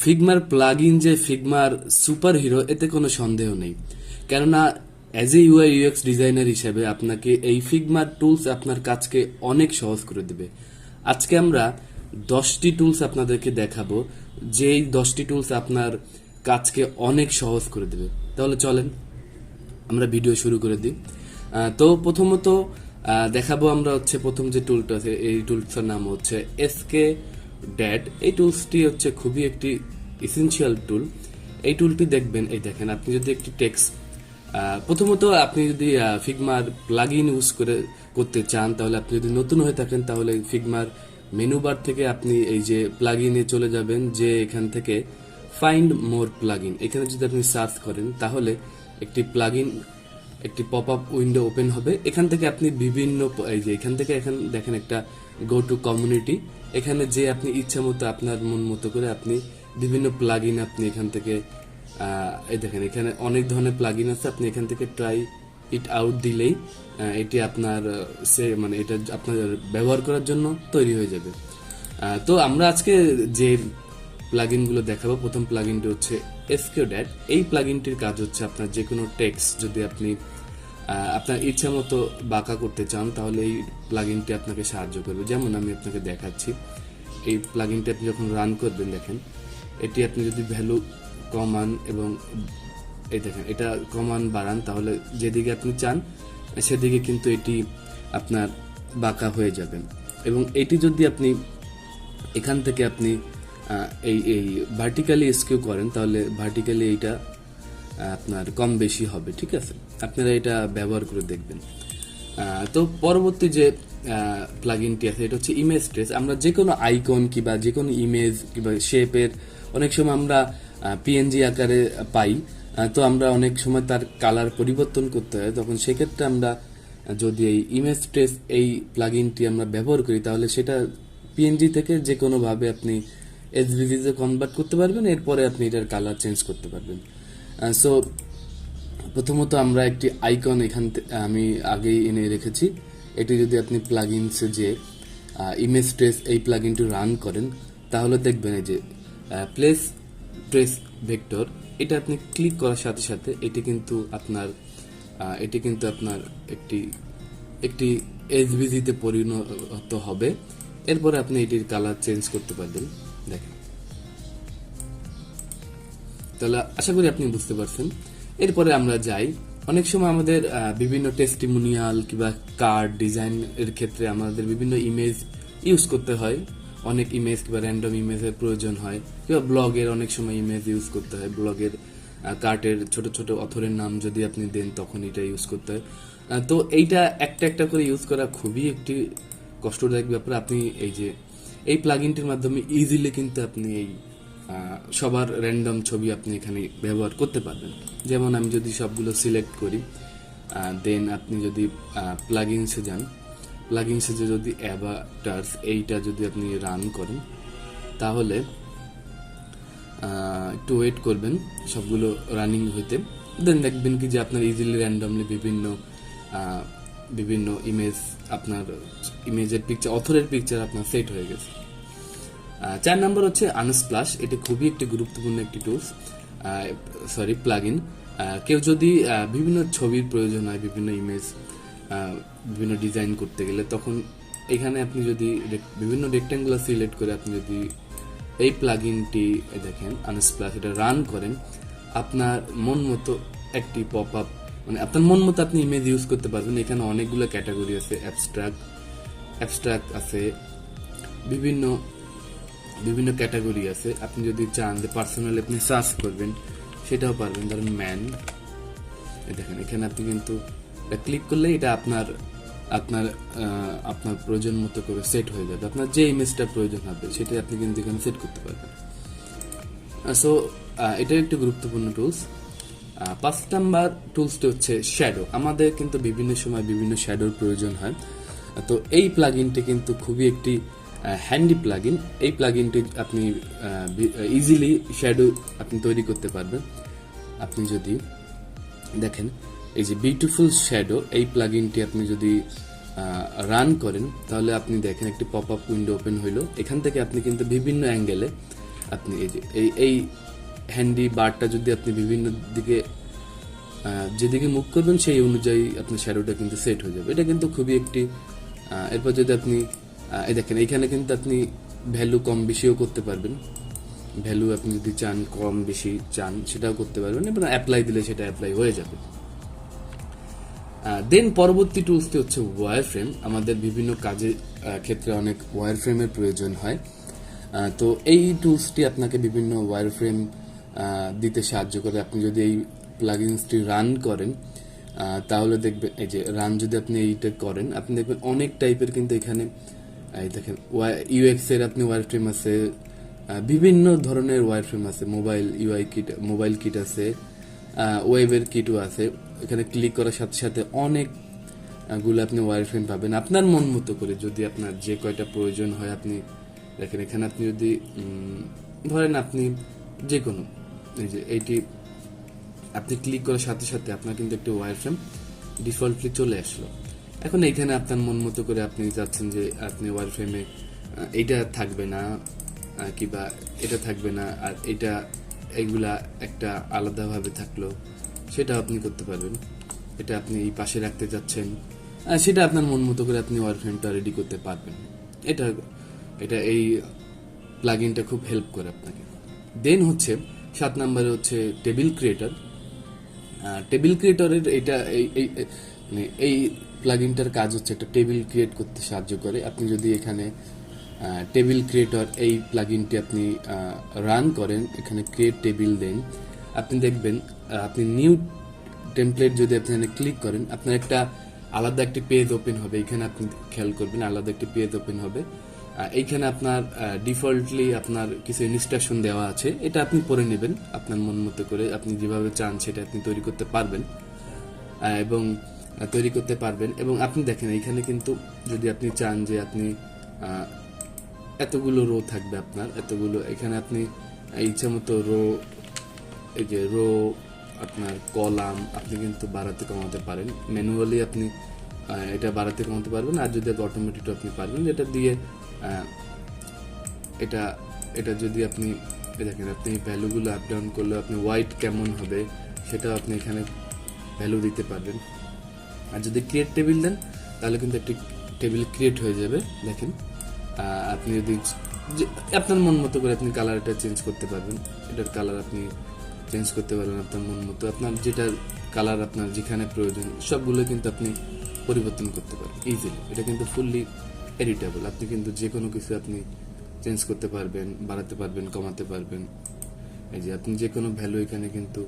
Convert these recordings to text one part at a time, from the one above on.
ফিগমার plugin যে ফিগমার super hero এতে কোনো সন্দেহ নেই, কেননা as a UI UX designer হিসেবে আপনাকে এই ফিগমার টুলস আপনার কাজকে অনেক সহজ করে দেবে। আজকে আমরা 10টি টুলস আপনাদেরকে দেখাবো, যেই 10টি টুলস আপনার কাজকে অনেক সহজ করে দেবে। তাহলে চলেন আমরা ভিডিও শুরু করে দিই। তো প্রথমত দেখাবো আমরা হচ্ছে প্রথম যে টুলটা আছে, এই টুলসটার নাম হচ্ছে SkewDat। এই টুলসটি হচ্ছে খুবই একটি এসেনশিয়াল টুল। এই টুলটি দেখবেন, এই দেখেন, আপনি যদি একটি টেক্সট প্রথমত আপনি যদি ফিগমার প্লাগইন ইউজ করতে চান, তাহলে আপনি যদি নতুন হয়ে থাকেন তাহলে ফিগমার মেনু বার থেকে আপনি এই যে প্লাগইনে চলে যাবেন, যে এখান থেকে ফাইন্ড মোর প্লাগইন, এখানে যদি আপনি সার্চ করেন তাহলে একটি প্লাগইন একটি পপ আপ উইন্ডো ওপেন হবে। এখান থেকে আপনি বিভিন্ন এই যে এখান থেকে এখন দেখেন একটা গো টু কমিউনিটি, এখানে যে আপনি ইচ্ছা মতো আপনার মন মতো করে আপনি বিভিন্ন প্লাগইন আপনি এখান থেকে এই দেখেন এখানে অনেক ধরনের প্লাগইন আছে। আপনি এখান থেকে ট্রাই ইট আউট দিলেই এটি আপনার মানে এটা আপনার ব্যবহার করার জন্য তৈরি হয়ে যাবে। তো আমরা আজকে যে প্লাগইনগুলো দেখাবো, প্রথম প্লাগইনটি হচ্ছে SkewDat। এই প্লাগইনটির কাজ হচ্ছে আপনার যে কোনো টেক্সট যদি আপনি আপনার ইচ্ছা মতো বাঁকা করতে চান তাহলে এই প্লাগইনটি আপনাকে সাহায্য করবে। যেমন আমি আপনাকে দেখাচ্ছি, এই প্লাগইনটি আপনি যখন রান করবেন, দেখেন এটি আপনি যদি ভ্যালু কমান এবং এই দেখেন এটা কমান বাড়ান, তাহলে যেদিকে আপনি চান সেদিকে কিন্তু এটি আপনার বাঁকা হয়ে যাবেন। এবং এটি যদি আপনি এখান থেকে আপনি এই ভার্টিক্যালি স্কিউ করেন তাহলে ভার্টিক্যালি এইটা আপনার কম বেশি হবে। ঠিক আছে, আপনারা এটা ব্যবহার করে দেখবেন। তো পরবর্তী যে প্লাগইনটি আছে এটা হচ্ছে ইমেজ ট্রেস। আমরা যে কোনো আইকন কিংবা যে কোনো ইমেজ কিংবা শেপের অনেক সময় আমরা পিএনজি আকারে পাই, তো আমরা অনেক সময় তার কালার পরিবর্তন করতে হয়, তখন সেক্ষেত্রে আমরা যদি এই ইমেজ ট্রেস এই প্লাগইনটি আমরা ব্যবহার করি তাহলে সেটা পিএনজি থেকে যে কোনোভাবে আপনি এসভিজিতে কনভার্ট করতে পারবেন, এরপরে আপনি এটার কালার চেঞ্জ করতে পারবেন। সো প্রথমত আমরা একটি আইকন এখান আমি আগেই এনে রেখেছি। এটি যদি আপনি প্লাগইনসে যে ইমেজ ট্রেস এই প্লাগইনটি রান করেন তাহলে দেখবেন এই যে প্লেস ট্রেস ভেক্টর, এটা আপনি ক্লিক করার সাথে সাথে এটি কিন্তু আপনার একটি এসভিজিতে পরিণত হবে। এরপরে আপনি এটির কালার চেঞ্জ করতে পারবেন। দেখেন, তাহলে আশা করি আপনি বুঝতে পারছেন। এরপরে আমরা যাই, অনেক সময় আমাদের বিভিন্ন টেস্টিমোনিয়াল কিংবা কার্ড ডিজাইন এর ক্ষেত্রে আমাদের বিভিন্ন ইমেজ ইউজ করতে হয়, অনেক ইমেজ কিংবা র্যান্ডম ইমেজের প্রয়োজন হয়, কিংবা ব্লগের অনেক সময় ইমেজ ইউজ করতে হয়। ব্লগের কার্টের ছোট ছোট অথরের নাম যদি আপনি দেন তখন এটা ইউজ করতে হয়। তো এইটা একটা একটা করে ইউজ করা খুবই একটি কষ্টদায়ক ব্যাপার। আপনি এই যে এই প্লাগইনটির মাধ্যমে ইজিলি কিন্তু আপনি এই সবার র্যান্ডম ছবি আপনি এখানে ব্যবহার করতে পারবেন। যেমন আমি যদি সবগুলো সিলেক্ট করি, দেন আপনি যদি প্লাগইনসে যান, প্লাগইনসে যদি অ্যাভাটার্স এইটা যদি আপনি রান করেন তাহলে একটু ওয়েট করবেন সবগুলো রানিং হইতে, দেন দেখবেন কি যে আপনার ইজিলি র্যান্ডমলি বিভিন্ন ইমেজ আপনার ইমেজের পিকচার অথরের পিকচার আপনার সেট হয়ে গেছে। 4 নম্বর হচ্ছে আনস্প্লাশ। এটি খুবই একটি গুরুত্বপূর্ণ একটি টুলস, প্লাগইন। কেউ যদি বিভিন্ন ছবির প্রয়োজন হয়, বিভিন্ন ইমেজ বিভিন্ন ডিজাইন করতে গেলে, তখন এখানে আপনি যদি বিভিন্ন রেক্ট্যাঙ্গুলার সিলেক্ট করে আপনি যদি এই প্লাগইনটি দেখেন আনস্প্লাশ, এটা রান করেন, আপনার মন মতো একটি পপ আপ মানে আপনার মন মতো আপনি ইমেজ ইউজ করতে পারবেন। এখানে অনেকগুলো ক্যাটাগরি আছে, অ্যাবস্ট্রাক্ট আছে, বিভিন্ন ক্যাটাগরি আছে। আপনি যদি চান যে পার্সোনালি আপনি সার্চ করবেন সেটাও পারবেন। ধরেন ম্যান, দেখেন এখানে আপনি কিন্তু ক্লিক করলে এটা আপনার প্রয়োজন মতো করে সেট হয়ে যাবে। আপনার যে ইমেজটা প্রয়োজন হবে সেটা আপনি কিন্তু এখানে সেট করতে পারবেন। সো এটা একটি গুরুত্বপূর্ণ টুলস। 5 নাম্বার টুলসটি হচ্ছে শ্যাডো। আমাদের কিন্তু বিভিন্ন সময় বিভিন্ন শ্যাডোর প্রয়োজন হয়, তো এই প্লাগইনটি কিন্তু খুবই একটি হ্যান্ডি প্লাগইন। এই প্লাগইনটি আপনি ইজিলি শ্যাডো আপনি তৈরি করতে পারবেন। আপনি যদি দেখেন এই যে বিউটিফুল শ্যাডো, এই প্লাগইনটি আপনি যদি রান করেন তাহলে আপনি দেখেন একটি পপ আপ উইন্ডো ওপেন হইলো। এখান থেকে আপনি কিন্তু বিভিন্ন অ্যাঙ্গেলে আপনি এই যে এই হ্যান্ডি বারটা যদি আপনি বিভিন্ন দিকে যেদিকে মুভ করবেন সেই অনুযায়ী আপনার শ্যাডোটা কিন্তু সেট হয়ে যাবে। এটা কিন্তু খুবই একটি এরপর যদি আপনি এই দেখেন এইখানে কিন্তু আপনি ভ্যালু কম বেশিও করতে পারবেন, ভ্যালু আপনি যদি চান কম বেশি চান সেটাও করতে পারবেন, এবং অ্যাপ্লাই দিলে সেটা অ্যাপ্লাই হয়ে যাবে। দেন পরবর্তী টুলসটি হচ্ছে ওয়ারফ্রেম। আমাদের বিভিন্ন কাজের ক্ষেত্রে অনেক ওয়ারফ্রেমের প্রয়োজন হয়। তো এই টুলসটি আপনাকে বিভিন্ন ওয়ারফ্রেম দিতে সাহায্য করে। আপনি যদি এই প্লাগইনসটি রান করেন তাহলে দেখবেন এই যে রান যদি আপনি এইটা করেন আপনি দেখবেন অনেক টাইপের কিন্তু এখানে এই দেখেন ইউএক্স এর আপনি ওয়ারফ্রেম আছে, বিভিন্ন ধরনের ওয়ারফ্রেম আছে, mobile UI kit, mobile kit আছে, ওয়েবের কিটও আছে। এখানে ক্লিক করার সাথে সাথে অনেক গুলো আপনি ওয়ারফ্রেম পাবেন আপনার মন মতো করে। যদি আপনার যে কয়টা প্রয়োজন হয় আপনি দেখেন এখানে আপনি যদি ধরেন আপনি যে কোনো এই যে এইটি আপনি ক্লিক করার সাথে সাথে আপনার কিন্তু একটি ওয়ারফ্রেম ডিফল্টলি চলে আসলো। এখন এইখানে আপনার মন মতো করে আপনি চাচ্ছেন যে আপনি ওয়ারফ্রেমে এইটা থাকবে না কিংবা এটা থাকবে না আর এটা এইগুলা একটা আলাদাভাবে থাকলো, সেটা আপনি করতে পারবেন। এটা আপনি এই পাশে রাখতে চাচ্ছেন সেটা আপনার মন মতো করে আপনি ওয়ারফ্রেমটা রেডি করতে পারবেন। এটা এটা এই প্লাগইনটা খুব হেল্প করে আপনাকে। দেন হচ্ছে 7 নম্বরে হচ্ছে টেবিল ক্রিয়েটর। টেবিল ক্রিয়েটরের এটা এই প্লাগইনটার কাজ হচ্ছে একটা টেবিল ক্রিয়েট করতে সাহায্য করে। আপনি যদি এখানে টেবিল ক্রিয়েটর এই প্লাগইনটি আপনি রান করেন, এখানে ক্রিয়েট টেবিল দেন, আপনি দেখবেন আপনি নিউ টেমপ্লেট যদি আপনি এখানে ক্লিক করেন আপনার একটা আলাদা একটি পেজ ওপেন হবে। এখানে আপনি খেয়াল করবেন আলাদা একটি পেজ ওপেন হবে। এইখানে আপনার ডিফল্টলি আপনার কিছু ইনস্ট্রাকশন দেওয়া আছে, এটা আপনি পড়ে নেবেন আপনার মন মতো করে। আপনি যেভাবে চান সেটা আপনি তৈরি করতে পারবেন এবং আপনি দেখেন এখানে কিন্তু যদি আপনি চান যে আপনি এতগুলো রো থাকবে আপনার এতগুলো, এখানে আপনি ইচ্ছা মতো রো এই যে রো আপনার কলাম আপনি কিন্তু বাড়াতে কমাতে পারেন। ম্যানুয়ালি আপনি এটা বাড়াতে কমাতে পারবেন, আর যদি অটোমেটিক আপনি পারবেন যেটা দিয়ে এটা যদি আপনি দেখেন আপনি ভ্যালুগুলো আপ ডাউন করলে আপনি হোয়াইট কেমন হবে সেটাও আপনি এখানে ভ্যালু দিতে পারবেন। আর যদি ক্রিয়েট টেবিল দেন তাহলে কিন্তু একটি টেবিল ক্রিয়েট হয়ে যাবে। দেখেন আপনি যদি আপনার মন মতো করে আপনি কালারটা চেঞ্জ করতে পারবেন, এটার কালার আপনি চেঞ্জ করতে পারবেন আপনার মন মতো। আপনার যেটা কালার আপনার যেখানে প্রয়োজন সবগুলো কিন্তু আপনি পরিবর্তন করতে পারবেন ইজিলি। এটা কিন্তু ফুললি এডিটেবল, আপনি কিন্তু যে কোনো কিছু আপনি চেঞ্জ করতে পারবেন, বাড়াতে পারবেন, কমাতে পারবেন। এই যে আপনি যে কোনো ভ্যালু এখানে কিন্তু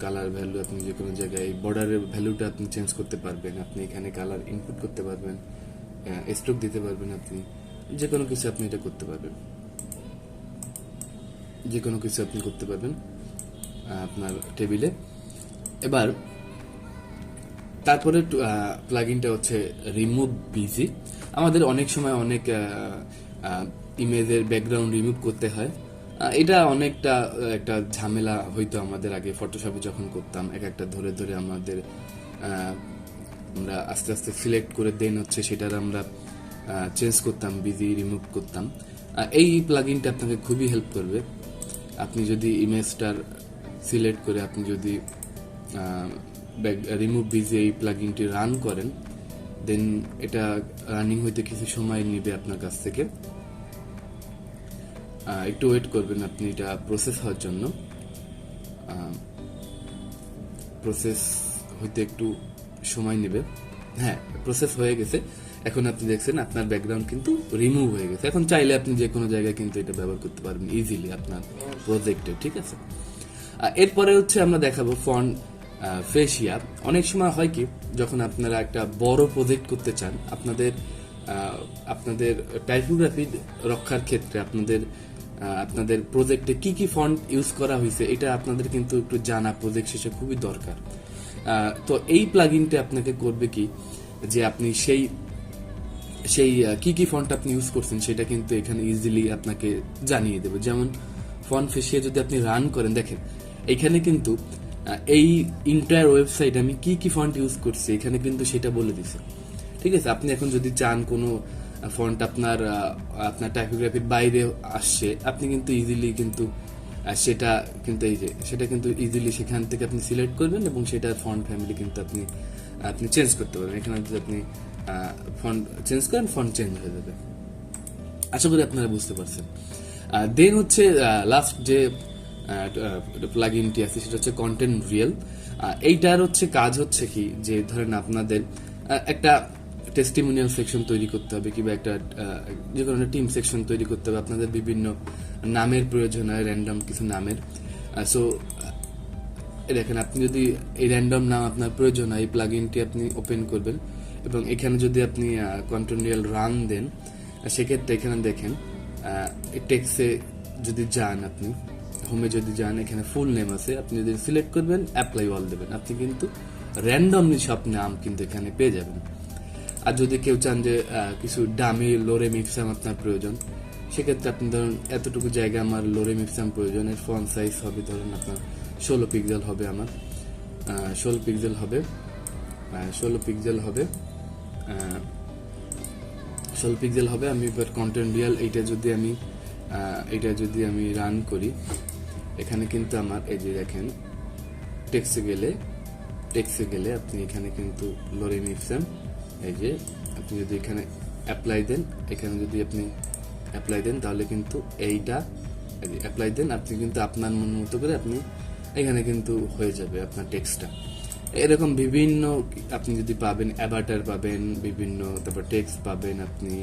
কালার ভ্যালু আপনি যে কোনো জায়গায় এই বর্ডারের ভ্যালুটা আপনি চেঞ্জ করতে পারবেন, আপনি এখানে কালার ইনপুট করতে পারবেন, স্ট্রোক দিতে পারবেন, আপনি যে কোনো কিছু আপনি এটা করতে পারবেন, যে কোনো কিছু আপনি করতে পারবেন আপনার টেবিলে। এবার তারপরে প্লাগইনটা হচ্ছে রিমুভ বিজি। আমাদের অনেক সময় অনেক ইমেজের ব্যাকগ্রাউন্ড রিমুভ করতে হয়, এটা অনেকটা একটা ঝামেলা হইতো আমাদের আগে ফটোশপে যখন করতাম। একটা ধরে ধরে আমাদের আমরা আস্তে আস্তে সিলেক্ট করে দেন হচ্ছে সেটার আমরা চেঞ্জ করতাম, বিজি রিমুভ করতাম। এই প্লাগইনটা আপনাকে খুবই হেল্প করবে। আপনি যদি ইমেজটার সিলেক্ট করে আপনি যদি রিমুভ বিজি এই প্লাগইনটি রান করেন দেন এটা রানিং হইতে কিছু সময় নেবে আপনার কাছ থেকে, একটু ওয়েট করবেন আপনি এটা প্রসেস হওয়ার জন্য। প্রসেস হইতে একটু সময় নেবে। হ্যাঁ, প্রসেস হয়ে গেছে। এখন আপনি দেখছেন আপনার ব্যাকগ্রাউন্ড কিন্তু রিমুভ হয়ে গেছে। এখন চাইলে আপনি যে কোনো জায়গায় কিন্তু এটা ব্যবহার করতে পারবেন ইজিলি আপনার প্রজেক্টে, ঠিক আছে। এরপরে হচ্ছে আমরা দেখাবো ফন্ট ফেসিয়া। অনেক সময় হয় কি যখন আপনারা একটা বড় প্রজেক্ট করতে চান, আপনাদের টাইপোগ্রাফি রক্ষার ক্ষেত্রে আপনাদের প্রজেক্টে কি কি ফন্ট ইউজ করা হয়েছে এটা আপনাদের কিন্তু একটু জানা প্রজেক্ট শেষে খুবই দরকার। তো এই প্লাগইনটা আপনাকে করবে কি যে আপনি সেই কি কি ফন্ট আপনি ইউজ করছেন সেটা কিন্তু এখানে ইজিলি আপনাকে জানিয়ে দেবে। যেমন ফন্ট ফেসিয়া যদি আপনি রান করেন, দেখেন এখানে কিন্তু এই ইন্টায়ার ওয়েবসাইট আমি কি কি ফন্ট ইউজ করছি এখানে কিন্তু সেটা বলে দিছে, ঠিক আছে। আপনি এখন যদি চান কোনো ফন্ট আপনার আপনার টাইপোগ্রাফির বাইরে আসছে, আপনি কিন্তু ইজিলি কিন্তু সেটা কিন্তু এই যে সেটা কিন্তু ইজিলি সেখান থেকে আপনি সিলেক্ট করবেন এবং সেটার ফন্ট ফ্যামিলি কিন্তু আপনি আপনি চেঞ্জ করতে পারবেন। এখানে যদি আপনি ফন্ট চেঞ্জ করেন, ফন্ট চেঞ্জ হয়ে যাবে। আশা করি আপনারা বুঝতে পারছেন। দেন হচ্ছে লাস্ট যে প্লাগইনটি আছে সেটা হচ্ছে কন্টেন্ট রিয়েল। এইটার হচ্ছে কাজ হচ্ছে কি, যে ধরেন আপনাদের একটা টেস্টিমোনিয়াল সেকশন তৈরি করতে হবে কিংবা একটা যে কোনো টিম সেকশন তৈরি করতে হবে, আপনাদের বিভিন্ন নামের প্রয়োজন হয়, র্যান্ডম কিছু নামের। সো দেখেন, আপনি যদি এই র্যান্ডম নাম আপনার প্রয়োজন হয়, এই প্লাগইনটি আপনি ওপেন করবেন এবং এখানে যদি আপনি কন্টেন্ট রিয়েল রান দেন, সেক্ষেত্রে এখানে দেখেন টেক্সে যদি যান, আপনি হোমে যদি যান, এখানে ফুল নেম আছে, আপনি যদি সিলেক্ট করবেন অ্যাপ্লাই অল দেবেন, আপনি কিন্তু র্যান্ডমলি সব নাম কিন্তু এখানে পেয়ে যাবেন। আর যদি কেউ চান যে কিছু ডামি লোরে মিপসাম আপনার প্রয়োজন, সেক্ষেত্রে আপনি ধরুন এতটুকু জায়গা আমার লোরে মিপসাম প্রয়োজন, এর ফন্ট সাইজ হবে ধরুন আপনার 16 পিক্সেল হবে, আমার 16 পিক্সেল হবে, 16 পিক্সেল হবে, 16 পিক্সেল হবে। আমি এবার কন্টেন্ট রিয়েল এইটা যদি আমি রান করি, এখানে কিন্তু আমার এই যে দেখেন টেক্সে গেলে আপনি এখানে কিন্তু লোরে মিপসাম, এই যে আপনি যদি এখানে অ্যাপ্লাই দেন, এখানে যদি আপনি অ্যাপ্লাই দেন তাহলে কিন্তু এইটা অ্যাপ্লাই দেন, আপনি কিন্তু আপনার মন মতো করে আপনি এখানে কিন্তু হয়ে যাবে আপনার টেক্সটটা। এরকম বিভিন্ন আপনি যদি পাবেন, অ্যাভাটার পাবেন বিভিন্ন, তারপর টেক্সট পাবেন, আপনি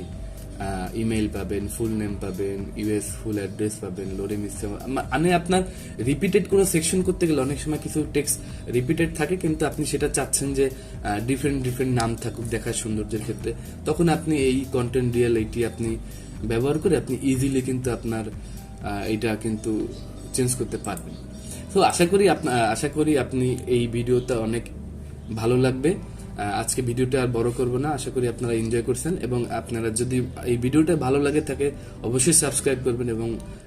ইমেইল পাবেন, ফুল নেম পাবেন, ইউএস ফুল অ্যাড্রেস পাবেন, লোরে মিসে মানে আপনার রিপিটেড কোনো সেকশন করতে গেলে অনেক সময় কিছু টেক্সট রিপিটেড থাকে, কিন্তু আপনি সেটা চাচ্ছেন যে ডিফারেন্ট নাম থাকুক দেখার সৌন্দর্যের ক্ষেত্রে, তখন আপনি এই কন্টেন্ট রিয়েল এইটি আপনি ব্যবহার করে আপনি ইজিলি কিন্তু আপনার এইটা কিন্তু চেঞ্জ করতে পারবেন। তো আশা করি আপনি এই ভিডিওটা অনেক ভালো লাগবে। আজকে ভিডিওটা আর বড় করব না, আশা করি আপনারা এনজয় করছেন এবং আপনারা যদি এই ভিডিওটা ভালো লাগে থাকে অবশ্যই সাবস্ক্রাইব করবেন এবং